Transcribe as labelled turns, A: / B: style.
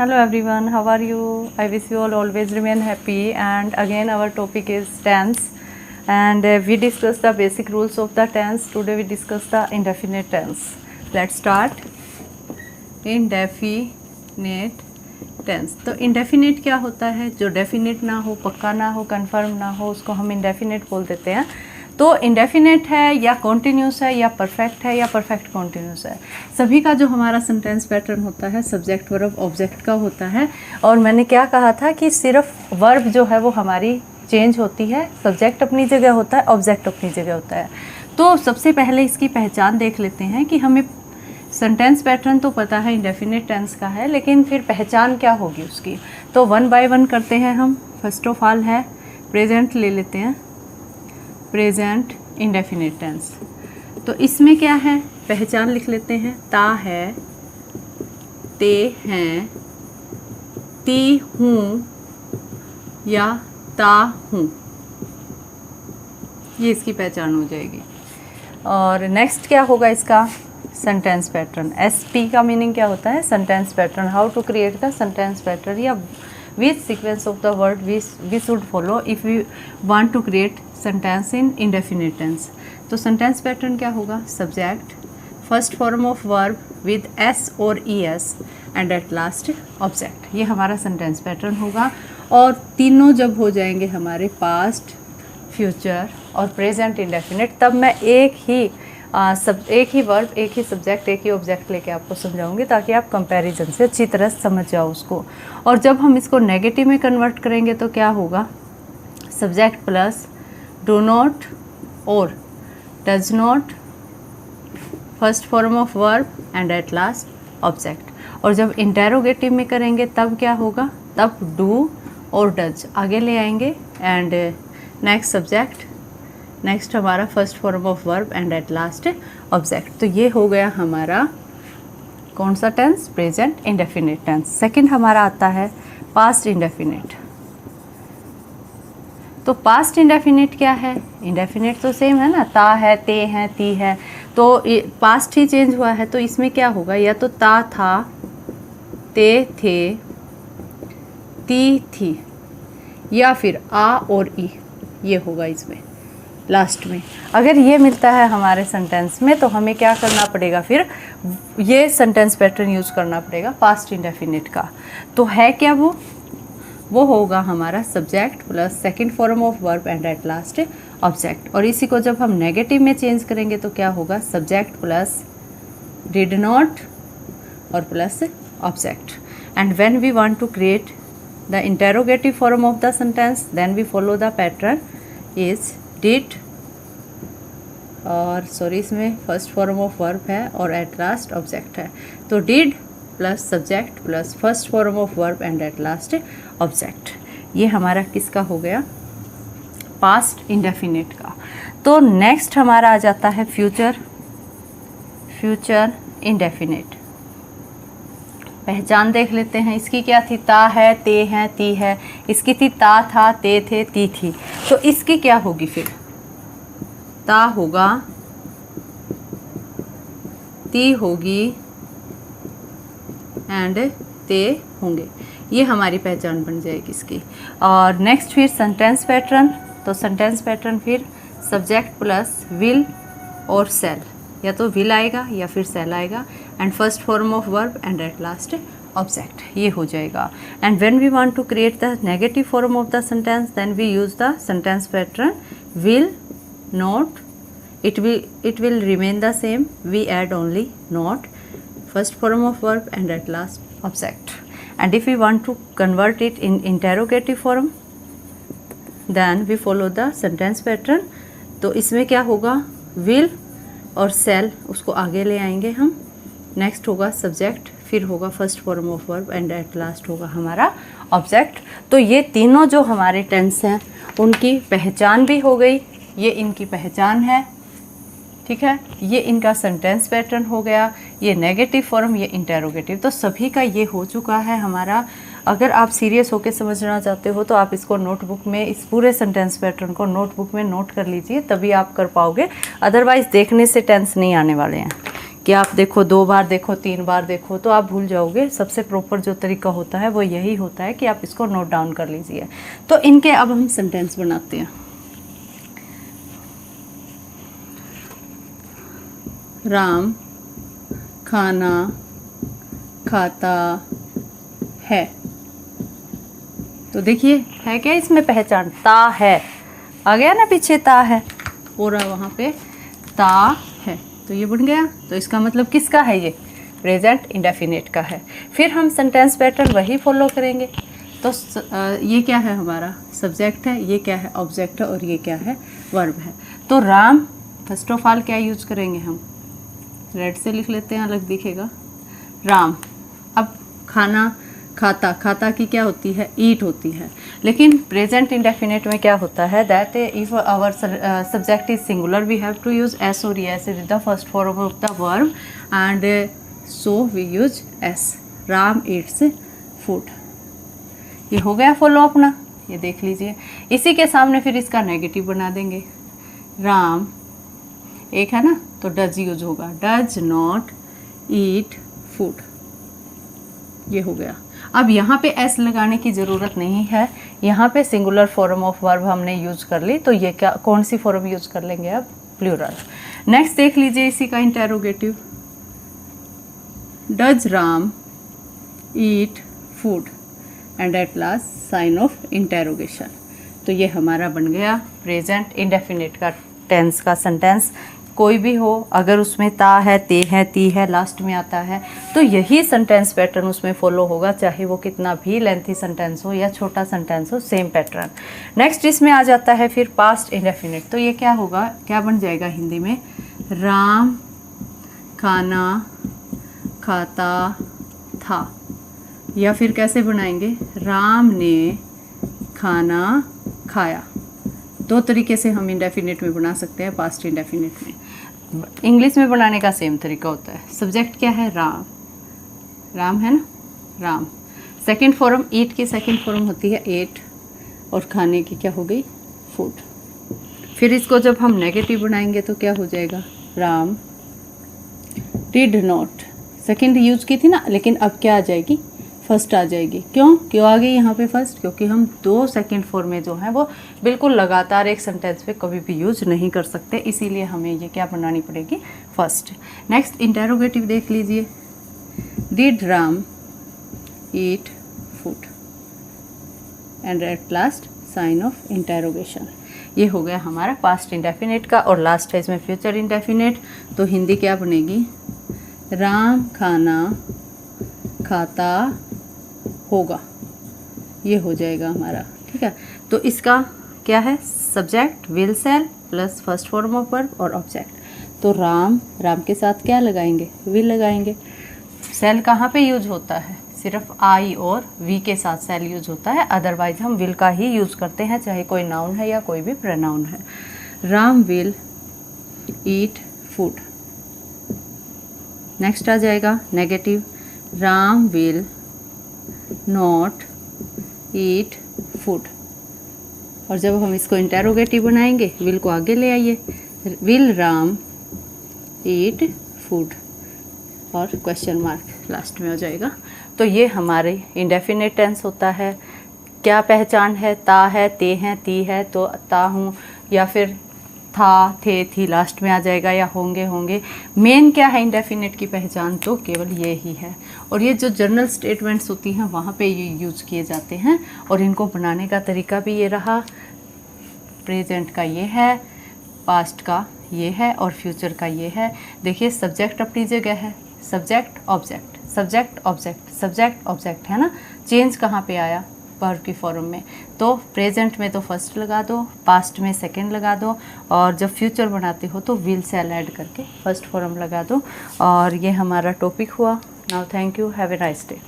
A: Hello everyone, how are you? I wish you all always remain happy, and again our topic is tense, and we discuss the basic rules of the tense. Today we discuss the indefinite tense. Let's start. Indefinite tense. तो indefinite क्या होता है? जो definite ना हो, पक्का ना हो, confirm ना हो, उसको हम indefinite बोल देते हैं। तो इंडेफिनेट है या कॉन्टिन्यूस है या परफेक्ट है या परफेक्ट कॉन्टिन्यूस है, सभी का जो हमारा सेंटेंस पैटर्न होता है सब्जेक्ट वर्ब ऑब्जेक्ट का होता है। और मैंने क्या कहा था कि सिर्फ वर्ब जो है वो हमारी चेंज होती है, सब्जेक्ट अपनी जगह होता है, ऑब्जेक्ट अपनी जगह होता है। तो सबसे पहले इसकी पहचान देख लेते हैं कि हमें सेंटेंस पैटर्न तो पता है इंडेफिनेट टेंस का है, लेकिन फिर पहचान क्या होगी उसकी, तो वन बाय वन करते हैं हम। फर्स्ट ऑफ ऑल है प्रेजेंट, ले लेते हैं प्रेजेंट इंडेफिनेट टेंस। तो इसमें क्या है, पहचान लिख लेते हैं। ता है, ते हैं, ती हूँ या ता हूँ, ये इसकी पहचान हो जाएगी। और नेक्स्ट क्या होगा इसका, सेंटेंस पैटर्न। एसपी का मीनिंग क्या होता है, sentence pattern. How to create the sentence pattern, या which sequence of the word we should follow if we want to create sentence in indefinite tense। तो sentence pattern क्या होगा, subject, first form of verb with s or es and at last object, ये हमारा sentence pattern होगा। और तीनों जब हो जाएंगे हमारे past, future और present indefinite, तब मैं एक ही वर्ब, एक ही सब्जेक्ट, एक ही ऑब्जेक्ट लेके आपको समझाऊंगी, ताकि आप कंपैरिजन से अच्छी तरह समझ जाओ उसको। और जब हम इसको नेगेटिव में कन्वर्ट करेंगे तो क्या होगा, सब्जेक्ट प्लस डू नॉट और does not, first form of verb and at last object. और जब इंटेरोगेटिव में करेंगे तब क्या होगा, तब डू और डज आगे ले आएंगे एंड नेक्स्ट सब्जेक्ट, नेक्स्ट हमारा first form of verb and at last object. तो ये हो गया हमारा कौन सा tense, present indefinite tense. Second हमारा आता है पास्ट इंडेफिनिट। तो पास्ट इंडेफिनिट क्या है, इंडेफिनिट तो सेम है ना, ता है, ते हैं, ती है, तो पास्ट ही चेंज हुआ है। तो इसमें क्या होगा, या तो ता था, ते थे, ती थी, या फिर आ और ई, ये होगा इसमें लास्ट में। अगर ये मिलता है हमारे सेंटेंस में तो हमें क्या करना पड़ेगा, फिर ये सेंटेंस पैटर्न यूज़ करना पड़ेगा पास्ट इंडेफिनिट का। तो है क्या वो होगा हमारा subject plus second form of verb and at last object. और इसी को जब हम नेगेटिव में चेंज करेंगे तो क्या होगा, सब्जेक्ट प्लस डिड नॉट और plus object. And when we want to create the interrogative form of the sentence then we follow the pattern is did, और सॉरी इसमें फर्स्ट फॉर्म ऑफ वर्ब है और at last object है। तो did plus subject plus first form of verb and at last object, ये हमारा किसका हो गया, पास्ट इंडेफिनिट का। तो नेक्स्ट हमारा आ जाता है फ्यूचर, फ्यूचर इंडेफिनिट। पहचान देख लेते हैं, इसकी क्या थी, ता है, ते हैं, ती है, इसकी थी ता था, ते थे, ती थी। तो इसकी क्या होगी फिर, ता होगा, ती होगी एंड ते होंगे, ये हमारी पहचान बन जाएगी इसकी। और नेक्स्ट फिर सेंटेंस पैटर्न। तो सेंटेंस पैटर्न फिर सब्जेक्ट प्लस विल और सेल, या तो विल आएगा या फिर सेल आएगा, and first form of verb and at last object, ये हो जाएगा। And when we want to create the negative form of the sentence then we use the sentence pattern will not, it will remain the same, we add only not, first form of verb and at last object. And if we want to convert it in interrogative form then we follow the sentence pattern। तो इसमें क्या होगा, will और shall उसको आगे ले आएंगे हम, नेक्स्ट होगा सब्जेक्ट, फिर होगा first form of verb and at last होगा हमारा ऑब्जेक्ट। तो ये तीनों जो हमारे टेंस हैं उनकी पहचान भी हो गई, ये इनकी पहचान है, ठीक है, ये इनका सेंटेंस पैटर्न हो गया, ये नेगेटिव फॉर्म, ये इंटेरोगेटिव। तो सभी का ये हो चुका है हमारा। अगर आप सीरियस होकर समझना चाहते हो तो आप इसको नोटबुक में, इस पूरे सेंटेंस पैटर्न को नोटबुक में नोट कर लीजिए, तभी आप कर पाओगे, अदरवाइज़ देखने से टेंस नहीं आने वाले हैं। कि आप देखो 2 बार देखो 3 बार देखो तो आप भूल जाओगे। सबसे प्रॉपर जो तरीका होता है वो यही होता है कि आप इसको नोट डाउन कर लीजिए। तो इनके अब हम सेंटेंस बनाते हैं। राम खाना खाता है। तो देखिए है क्या इसमें पहचान, ता है आ गया ना, पीछे ता है पूरा, वहाँ पे ता है, तो ये बन गया। तो इसका मतलब किसका है, ये प्रेजेंट इंडेफिनिट का है। फिर हम सेंटेंस पैटर्न वही फॉलो करेंगे। तो ये क्या है, हमारा सब्जेक्ट है, ये क्या है, ऑब्जेक्ट है, और ये क्या है, वर्ब है। तो राम, फर्स्ट ऑफ ऑल क्या यूज करेंगे हम, रेड से लिख लेते हैं, अलग दिखेगा, राम। अब खाना खाता, खाता की क्या होती है, ईट होती है। लेकिन प्रेजेंट इंडेफिनिट में क्या होता है, that if our subject is singular we have to use S और S with the first form of the verb, and so we use S. Ram eats food. ये हो गया फॉलो अपना, ये देख लीजिए। इसी के सामने फिर इसका नेगेटिव बना देंगे। राम एक है ना, तो डज यूज होगा, डज नॉट ईट फूड। ये हो गया। अब यहाँ पे एस लगाने की ज़रूरत नहीं है, यहाँ पे सिंगुलर फॉर्म ऑफ वर्ब हमने यूज कर ली, तो ये क्या, कौन सी फॉर्म यूज कर लेंगे अब, प्लूरल। नेक्स्ट देख लीजिए इसी का interrogative, does Ram eat food, and at last sign of interrogation. तो ये हमारा बन गया प्रेजेंट इंडेफिनिट का टेंस का सेंटेंस। कोई भी हो, अगर उसमें ता है, ते है, ती है, लास्ट में आता है, तो यही सेंटेंस पैटर्न उसमें फॉलो होगा, चाहे वो कितना भी लेंथी सेंटेंस हो या छोटा सेंटेंस हो, सेम पैटर्न। नेक्स्ट इसमें आ जाता है फिर पास्ट इंडेफिनिट। तो ये क्या होगा, क्या बन जाएगा हिंदी में, राम खाना खाता था, या फिर कैसे बनाएंगे, राम ने खाना खाया। दो तरीके से हम इंडेफिनिट में बना सकते हैं, पास्ट इंडेफिनिट में। इंग्लिश में बनाने का सेम तरीका होता है। सब्जेक्ट क्या है, राम, राम है ना, राम। सेकंड फॉर्म, ईट की सेकंड फॉर्म होती है एट, और खाने की क्या हो गई, फूड। फिर इसको जब हम नेगेटिव बनाएंगे तो क्या हो जाएगा, Ram did not, second use की थी ना, लेकिन अब क्या आ जाएगी, फर्स्ट आ जाएगी। क्यों आ गई यहाँ पे फर्स्ट, क्योंकि हम दो सेकंड फॉर्म में जो है वो बिल्कुल लगातार एक सेंटेंस पे कभी भी यूज नहीं कर सकते, इसीलिए हमें ये क्या बनानी पड़ेगी, फर्स्ट। नेक्स्ट इंटेरोगेटिव देख लीजिए, did Ram eat food, and at last sign of interrogation. ये हो गया हमारा पास्ट इंडेफिनिट का। और लास्ट है इसमें फ्यूचर इंडेफिनिट। तो हिंदी क्या बनेगी, राम खाना खाता होगा, ये हो जाएगा हमारा, ठीक है। तो इसका क्या है, subject will shall plus first form of verb और ऑब्जेक्ट। तो राम, राम के साथ क्या लगाएंगे, विल लगाएंगे। सेल कहाँ पे यूज होता है, सिर्फ आई और वी के साथ सेल यूज होता है, अदरवाइज हम विल का ही यूज करते हैं, चाहे कोई नाउन है या कोई भी प्रोनाउन है। Ram will eat food. Next आ जाएगा negative, Ram will not eat food. और जब हम इसको इंटेरोगेटिव बनाएंगे, विल को आगे ले आइए, विल राम ईट फूड, और क्वेश्चन मार्क लास्ट में हो जाएगा। तो ये हमारे इंडेफिनिट टेंस होता है। क्या पहचान है, ता है, ते हैं, ती है, तो ता हूँ, या फिर था, थे, थी लास्ट में आ जाएगा, या होंगे, होंगे। मेन क्या है इंडेफिनिट की पहचान, तो केवल ये ही है। और ये जो जनरल स्टेटमेंट्स होती हैं वहाँ पे ये यूज़ किए जाते हैं, और इनको बनाने का तरीका भी ये रहा। प्रेजेंट का ये है, पास्ट का ये है, और फ्यूचर का ये है। देखिए सब्जेक्ट अपनी जगह है, subject object, subject object, subject object, है ना। चेंज कहाँ पे आया, वर्ब की फॉर्म में। तो प्रेजेंट में तो फर्स्ट लगा दो, पास्ट में सेकंड लगा दो, और जब फ्यूचर बनाते हो तो विल सेल ऐड करके फर्स्ट फॉर्म लगा दो। और ये हमारा टॉपिक हुआ। Now thank you, have a nice day.